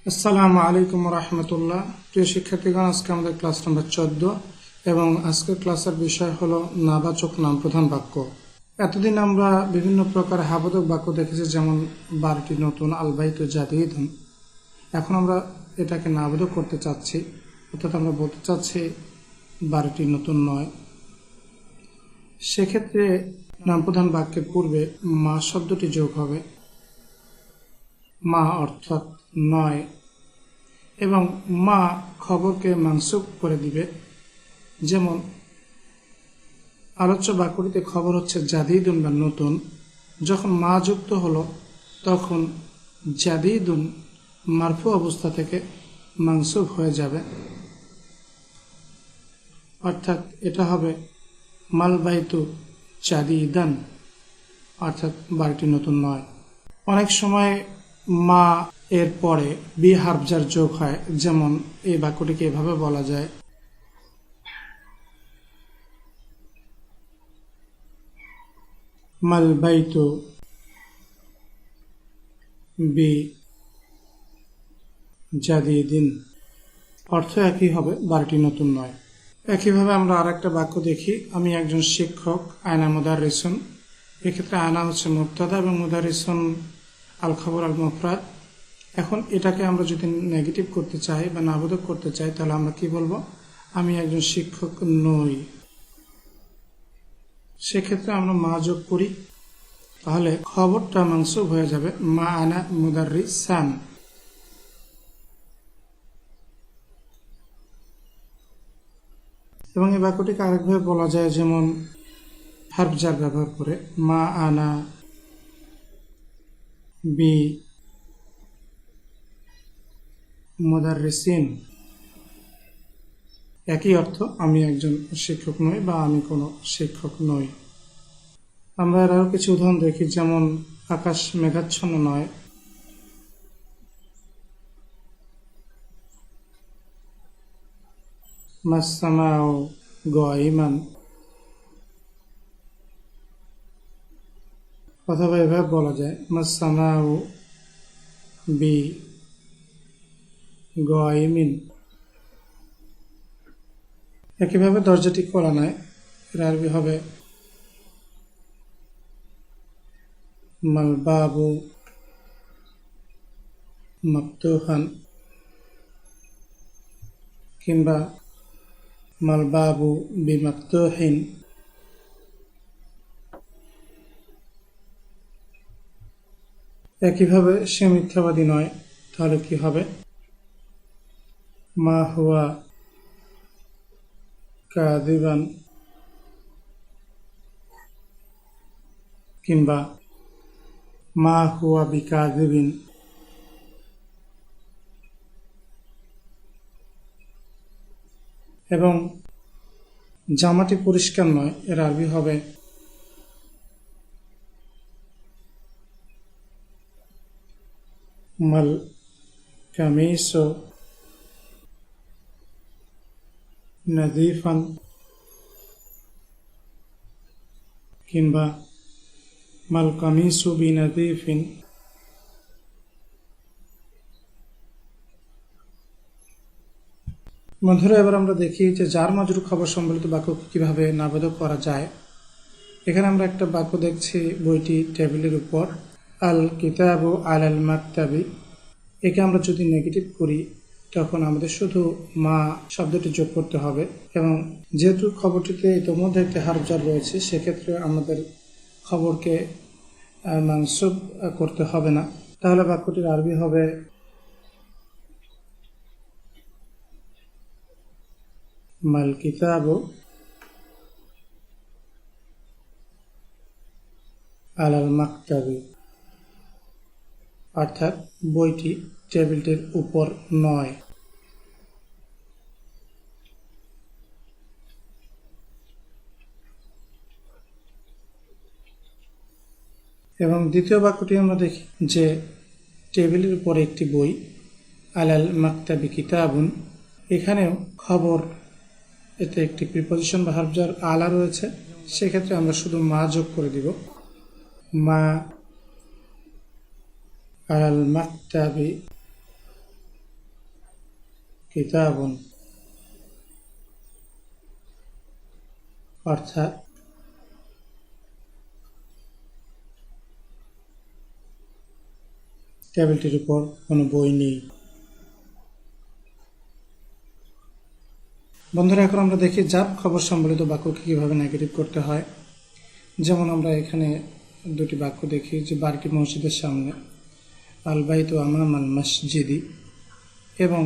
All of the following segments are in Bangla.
আসসালামু আলাইকুম রহমতুল্লাহ। প্রিয় শিক্ষার্থীগণ, আজকে আমাদের ক্লাস নাম্বার 14 এবং আজকের ক্লাসের বিষয় হলো নাবাচক নাম প্রধান বাক্য। এতদিন আমরা বিভিন্ন প্রকার হাবোধক বাক্য দেখেছি, যেমন বারটি নতুন, আলবাইত, জাদিদুন। এখন আমরা এটাকে নাবোধক করতে চাচ্ছি, অর্থাৎ আমরা বলতে চাচ্ছি বারটি নতুন নয়। সেক্ষেত্রে নাম প্রধান বাক্যের পূর্বে মা শব্দটি যোগ হবে, মা অর্থাৎ নয়, এবং মা খবরকে মানসুব করে দিবে। যেমন আলোচ্য বাক্যটিতে খবর হচ্ছে জাদিদুন বা নতুন, যখন মা যুক্ত হলো তখন জাদিদুন মারফু অবস্থা থেকে মানসুব হয়ে যাবে, অর্থাৎ এটা হবে মাল বাইতু জাদিদান, অর্থাৎ বাড়িটি নতুন নয়। অনেক সময় মা এর পরে বি হার্বজার যোগ হয়, যেমন এই বাক্যটিকে এভাবে বলা যায়, মাল বাইতু বি জাদিদিন, অর্থ একই হবে, বাড়িটি নতুন নয়। একইভাবে আমরা আর একটা বাক্য দেখি, আমি একজন শিক্ষক, আয়না মুদাররিসুন। এক্ষেত্রে আয়না হচ্ছে মুবতাদা এবং মুদাররিসুন আল খবর আল মুফরাদ। এখন এটাকে আমরা যদি নেগেটিভ করতে চাই বা নাবোধক করতে চাই, তাহলে আমরা কি বলবো? আমি একজন শিক্ষক নই। সেক্ষেত্রে আমরা মা যোগ করি, তাহলে খবরটা মানসুব হয়ে যাবে মা আনা মুদাররিসান। এবং এই বাক্যটিকে আরেকভাবে বলা যায়, যেমন হার্বজার ব্যবহার করে, মা আনা বি মুদাররিসিন। একই অর্থ, আমি একজন শিক্ষক নই বা আমি কোনো শিক্ষক নই। আমরা আরও কিছু উদাহরণ দেখি, যেমন আকাশ মেঘাচ্ছন্ন নয়, মাসসামাউ গায়িমান। অথবা এভাবে বলা যায়, মাসসামাউ বি গায়িমিন। একইভাবে দরজাটি খোলা নয়, এর আরবি হবে মাল বাবু মাফতুহান, কিংবা মাল বাবু বিমাফতুহিন। একইভাবে সে মিথ্যাবাদী নয়, তাহলে কি হবে? মা হুয়া কাযিবান, কিংবা মা হুয়া বিকাযিবিন। এবং জামাটি পরিষ্কার নয়, এর আরবি হবে মাল কামিসু নাযিফান, কিংবা মাল কামিসু বিনাযিফিন। বন্ধুরা, এবার আমরা দেখি যে জার মাজরুর খবর সম্বলিত বাক্য কিভাবে নাবোধক করা যায়। এখানে আমরা একটা বাক্য দেখছি, বইটি টেবিলের উপর, আল কিতাবু আলাল মাকতাবি। একে আমরা যদি নেগেটিভ করি, তখন আমাদের শুধু মা শব্দটি যোগ করতে হবে, এবং যেহেতু খবরটিতে ইতোমধ্যে একটি হার্বজার রয়েছে, সেক্ষেত্রে আমাদের খবরকে মানসুব করতে হবে না। তাহলে বাক্যটির আরবি হবে মাল কিতাবু আলাল মাকতাবি, অর্থাৎ বইটি টেবিলটির উপর নয়। এবং দ্বিতীয় বাক্যটি আমরা দেখি যে টেবিলের উপর একটি বই, আলাল মাকতাবি কিতাবুন। এখানেও খবর, এতে একটি প্রিপজিশন বা হার্বজার আলা রয়েছে, সেক্ষেত্রে আমরা শুধু মা যোগ করে দিব, মা আলাল মাকতাবি কিতাবুন, অর্থাৎ টেবিলটির উপর কোনো বই নেই। বন্ধুরা, এখন আমরা দেখি জাব খবর সম্বলিত বাক্যকে কীভাবে নেগেটিভ করতে হয়। যেমন আমরা এখানে দুটি বাক্য দেখি যে বাড়িটি মসজিদের সামনে, আল বাইতু আমামাল মসজিদি, এবং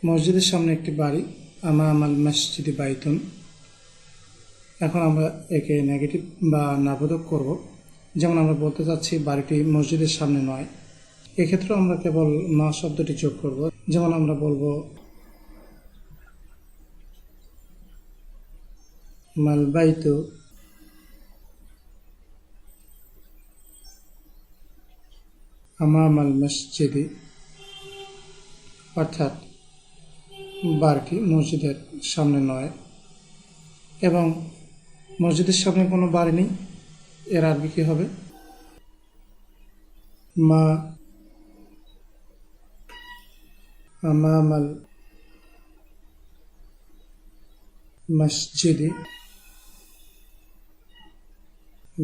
মসজিদের সামনে একটি বাড়ি, আমামাল মসজিদি বাইতুন। এখন আমরা একে নেগেটিভ বা নাবোধক করব। যেমন আমরা বলতে চাচ্ছি বাড়িটি মসজিদের সামনে নয়, এক্ষেত্রেও আমরা কেবল মা শব্দটি যোগ করব। যেমন আমরা বলবো মাল বাইতু আমামাল মসজিদি, অর্থাৎ বাড়িটি মসজিদের সামনে নয়। এবং মসজিদের সামনে কোনো বাড়ি নেই, এর আরবি কী হবে? মা আমামাল মসজিদি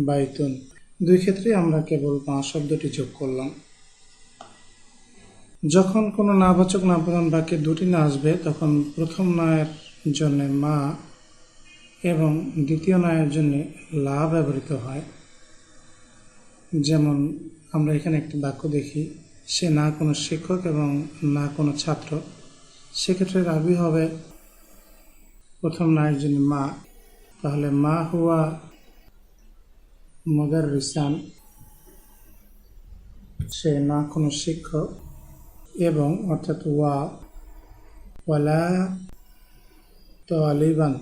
বাইতুন। দুই ক্ষেত্রে আমরা কেবল মা শব্দটি যোগ করলাম। যখন কোনো নাবাচক নাপ্রধান বাক্যে দুটি না আসবে, তখন প্রথম নয়ের জন্য মা এবং দ্বিতীয় নয়ের জন্য লা ব্যবহৃত হয়। যেমন আমরা এখানে একটি বাক্য দেখি, সে না কোনো শিক্ষক এবং না কোনো ছাত্র। সেক্ষেত্রে আরবি হবে প্রথম নয়ের জন্য মা, তাহলে মা হুয়া মুদাররিসান, সে না কোনো শিক্ষক, এবং অর্থাৎ ওয়ালা তালিবান।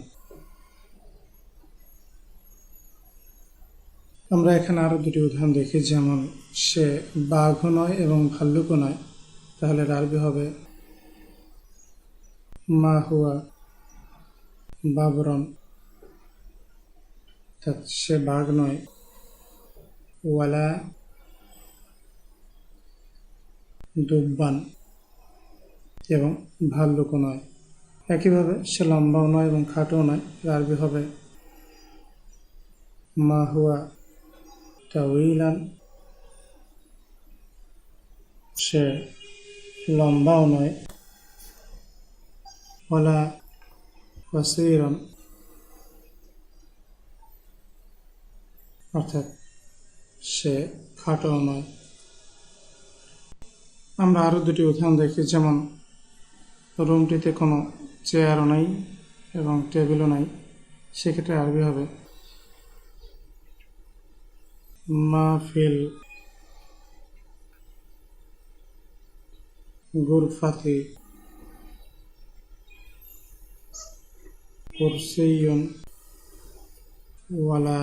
আমরা এখানে আরও দুটি উদাহরণ দেখি, যেমন সে বাঘও নয় এবং ভাল্লুকও নয়, তাহলে আরবি হবে মা হুয়া বাবরন, অর্থাৎ সে বাঘ নয়, ওয়ালা দুব্বান, এবং ভাল্লুকও নয়। একইভাবে সে লম্বাও নয় এবং খাটোও নয়, আরবি হবে মা হুয়া তাউইলান, সে লম্বাও নয়, ওয়ালা কাসীরান, অর্থাৎ সে খাটোও নয়। আমরা আরও দুটি উদাহরণ দেখি, যেমন রুমটিতে কোনো চেয়ারও নাই এবং টেবিলও নাই, সেক্ষেত্রে আরবি হবে মা ফিল গুরফাতি কুরসিয়ুন ওয়ালা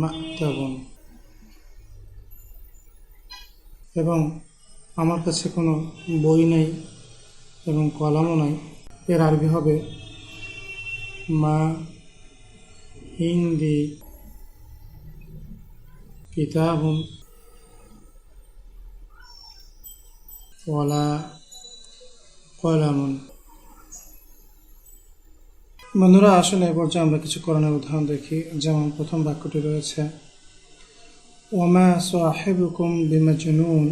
মাকতাবুন, এবং আমার কাছে কোনো বই নেই এবং কলমও নাই, এর আরবি হবে মা ইনদি কিতাবুন ওয়ালা কলামুন। বন্ধুরা, আসলে এ পর্যায়ে আমরা কিছু কোরআনের উদাহরণ দেখি। যেমন প্রথম বাক্যটি রয়েছে ওমা সাহিবুকুম বিমাজনুন,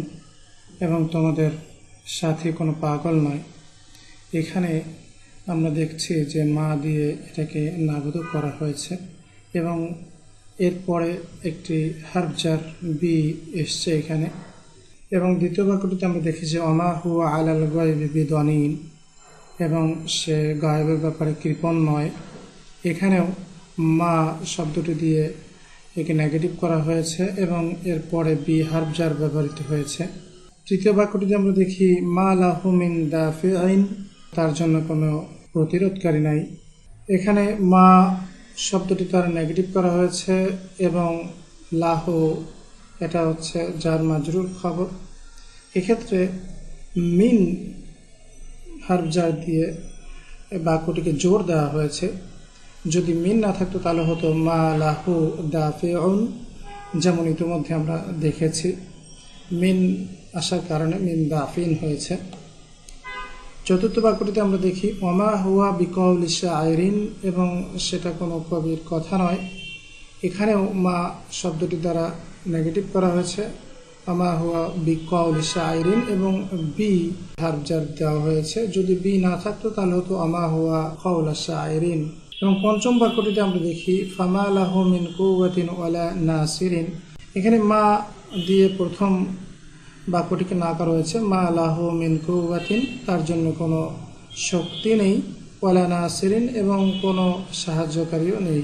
এবং তোমাদের সাথী কোনো পাগল নয়। এখানে আমরা দেখছি যে মা দিয়ে এটাকে নাবোধক করা হয়েছে, এবং এরপরে একটি হারফজার বি এসছে এখানে। এবং দ্বিতীয় বাক্যটিতে আমরা দেখি যে ওমা হুয়া আলাল গায়বি বিদানিন, এবং সে গায়েবের ব্যাপারে কৃপণ নয়। এখানেও মা শব্দটি দিয়ে একে নেগেটিভ করা হয়েছে এবং এরপরে বি হারফজার ব্যবহৃত হয়েছে। তৃতীয় বাক্যটিতে আমরা দেখি মা লাহু মিন দাফিইন, তার জন্য কোনো প্রতিরোধকারী নাই। এখানে মা শব্দটি তার নেগেটিভ করা হয়েছে এবং লাহু এটা হচ্ছে যার মাজরুর খবর। এক্ষেত্রে মিন হারফজার দিয়ে বাক্যটিকে জোর দেওয়া হয়েছে। যদি মিন না থাকতো তাহলে হতো মা লাহু দাফিউন, যেমন ইতিমধ্যে আমরা দেখেছি। মিন আসার কারণে মিন দাফিন হয়েছে। চতুর্থ বাক্যটিতে আমরা দেখি ওমা হুয়া বিকৌলি শায়রিন, এবং সেটা কোনো কবির কথা নয়। এখানেও মা শব্দটি দ্বারা নেগেটিভ করা হয়েছে, ওমা হুয়া বিকৌলি শায়রিন, এবং বি ভার্ব জার দেওয়া হয়েছে। যদি বি না থাকতো তাহলে হতো ওমা হুয়া কওলা শায়রিন। এবং পঞ্চম বাক্যটিতে আমরা দেখি ফামা লাহু মিন কুওয়াতিন ওয়ালা নাসিরিন। এখানে মা দিয়ে প্রথম বাক্যটিকে না করা হয়েছে, মা লাহু মিন কুওয়াতিন, তার জন্য কোনো শক্তি নেই, ওয়ালা নাসিরিন, এবং কোনো সাহায্যকারীও নেই।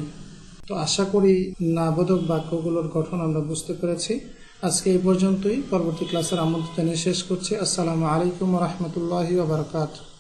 তো আশা করি নাবোধক বাক্যগুলোর গঠন আমরা বুঝতে পেরেছি। আজকে এই পর্যন্তই। পরবর্তী ক্লাসের আমন্ত্রণ জানিয়ে শেষ করছি। আসসালামু আলাইকুম ওয়া রাহমাতুল্লাহি ওয়া বারাকাতুহু।